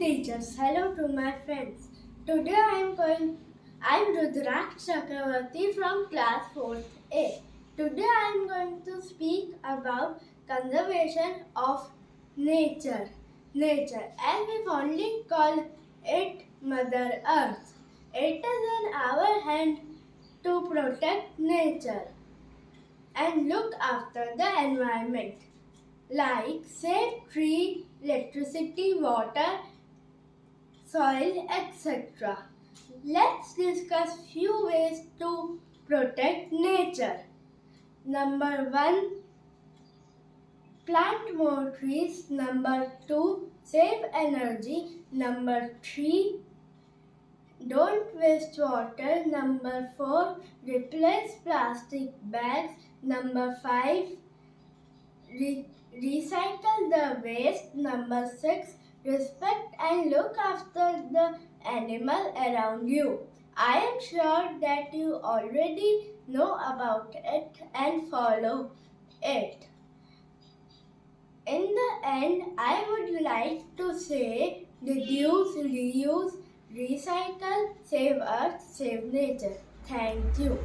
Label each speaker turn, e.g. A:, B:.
A: teachers. Hello to my friends. Today I'm Rudraksh from class 4th A. Today I am going to speak about conservation of nature. Nature, as we fondly call it Mother Earth. It is in our hand to protect nature and look after the environment, like save tree, electricity, water, soil, etc. Let's discuss few ways to protect nature. Number 1, plant more trees. Number 2, save energy. Number 3, don't waste water. Number 4, replace plastic bags. Number 5, recycle the waste. Number 6, respect and look after the animal around you. I am sure that you already know about it and follow it. In the end, I would like to say reduce, reuse, recycle, save earth, save nature. Thank you.